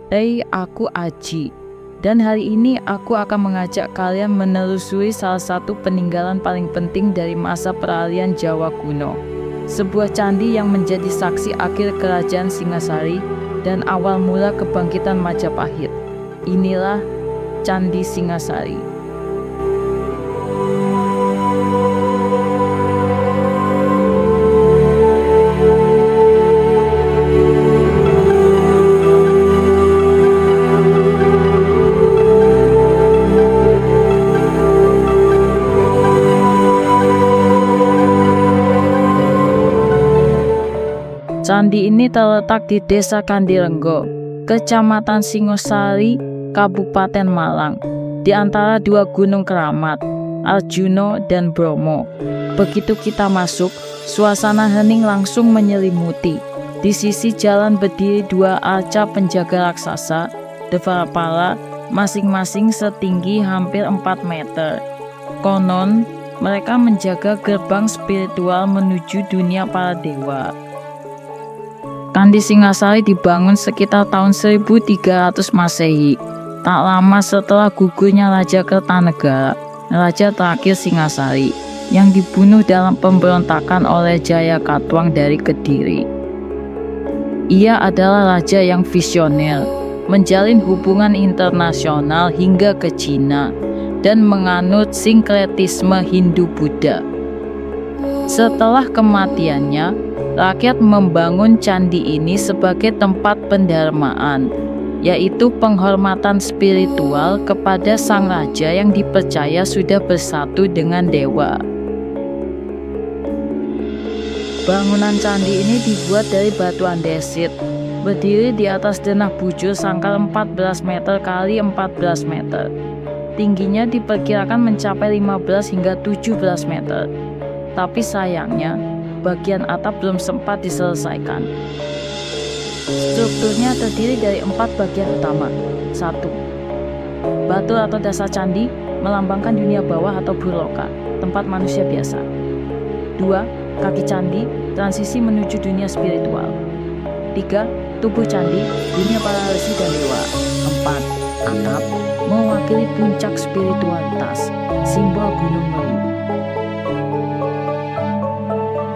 Aku Aji, dan hari ini aku akan mengajak kalian menelusuri salah satu peninggalan paling penting dari masa peralihan Jawa kuno. Sebuah candi yang menjadi saksi akhir kerajaan Singasari dan awal mula kebangkitan Majapahit. Inilah Candi Singasari. Candi ini terletak di Desa Kandirenggo, Kecamatan Singosari, Kabupaten Malang, di antara dua gunung keramat, Arjuna dan Bromo. Begitu kita masuk, suasana hening langsung menyelimuti. Di sisi jalan berdiri dua arca penjaga raksasa, Dwapara, masing-masing setinggi hampir 4 meter. Konon, mereka menjaga gerbang spiritual menuju dunia para dewa. Candi Singasari dibangun sekitar tahun 1300 Masehi, tak lama setelah gugurnya Raja Kertanegara, raja terakhir Singasari, yang dibunuh dalam pemberontakan oleh Jayakatwang dari Kediri. Ia adalah raja yang visioner, menjalin hubungan internasional hingga ke Cina, dan menganut sinkretisme Hindu-Buddha. Setelah kematiannya, rakyat membangun candi ini sebagai tempat pendharmaan, yaitu penghormatan spiritual kepada sang raja yang dipercaya sudah bersatu dengan dewa. Bangunan candi ini dibuat dari batu andesit, berdiri di atas denah bujur sangkar 14 meter kali 14 meter. Tingginya diperkirakan mencapai 15 hingga 17 meter. Tapi sayangnya, bagian atap belum sempat diselesaikan. Strukturnya terdiri dari 4 bagian utama. 1. Batu atau dasar candi melambangkan dunia bawah atau burloka, tempat manusia biasa. 2. Kaki candi, transisi menuju dunia spiritual. 3. Tubuh candi, dunia para resi dan dewa. 4. Atap, mewakili puncak spiritualitas, simbol Gunung Meru.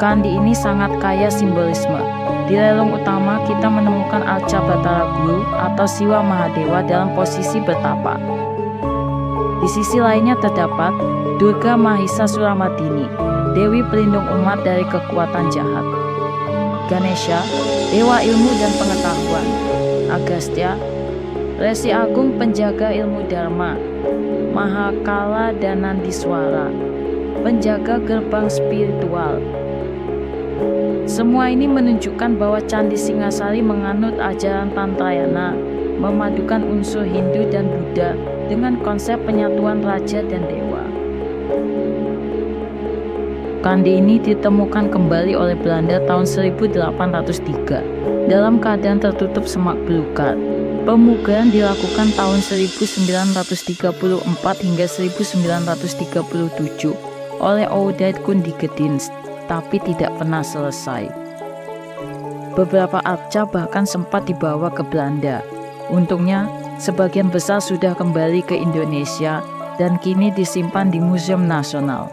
Candi ini sangat kaya simbolisme. Di relung utama kita menemukan arca Batara Guru atau Siwa Mahadewa dalam posisi bertapa. Di sisi lainnya terdapat Durga Mahisa Suramadini, Dewi pelindung umat dari kekuatan jahat. Ganesha, Dewa ilmu dan pengetahuan. Agastya, Resi Agung penjaga ilmu Dharma. Mahakala dan Nandiswara, penjaga gerbang spiritual. Semua ini menunjukkan bahwa Candi Singasari menganut ajaran Tantrayana, memadukan unsur Hindu dan Buddha dengan konsep penyatuan raja dan dewa. Candi ini ditemukan kembali oleh Belanda tahun 1803 dalam keadaan tertutup semak belukar. Pemugaran dilakukan tahun 1934 hingga 1937 oleh Oudheid Kundigedinst, tapi tidak pernah selesai. Beberapa arca bahkan sempat dibawa ke Belanda. Untungnya, sebagian besar sudah kembali ke Indonesia dan kini disimpan di Museum Nasional.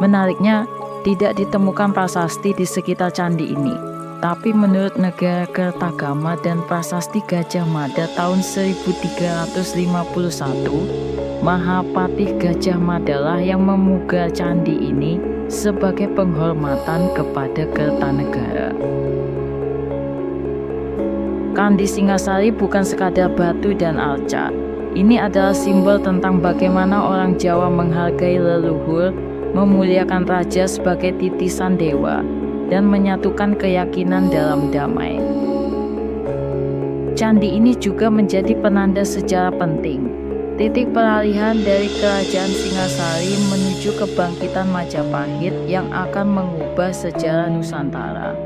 Menariknya, tidak ditemukan prasasti di sekitar candi ini, tapi menurut Negara Kertagama dan Prasasti Gajah Mada tahun 1351, Mahapatih Gajah Mada lah yang memugar candi ini sebagai penghormatan kepada Kertanegara. Candi Singasari bukan sekadar batu dan arca. Ini adalah simbol tentang bagaimana orang Jawa menghargai leluhur, memuliakan raja sebagai titisan dewa, dan menyatukan keyakinan dalam damai. Candi ini juga menjadi penanda sejarah penting. Titik peralihan dari kerajaan Singasari menuju kebangkitan Majapahit yang akan mengubah sejarah Nusantara.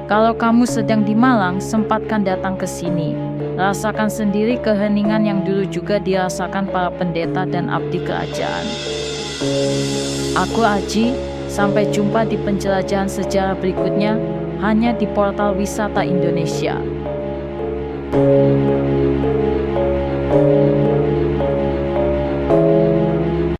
Kalau kamu sedang di Malang, sempatkan datang ke sini. Rasakan sendiri keheningan yang dulu juga dirasakan para pendeta dan abdi kerajaan. Aku Aji, sampai jumpa di penjelajahan sejarah berikutnya. hanya di portal wisata Indonesia.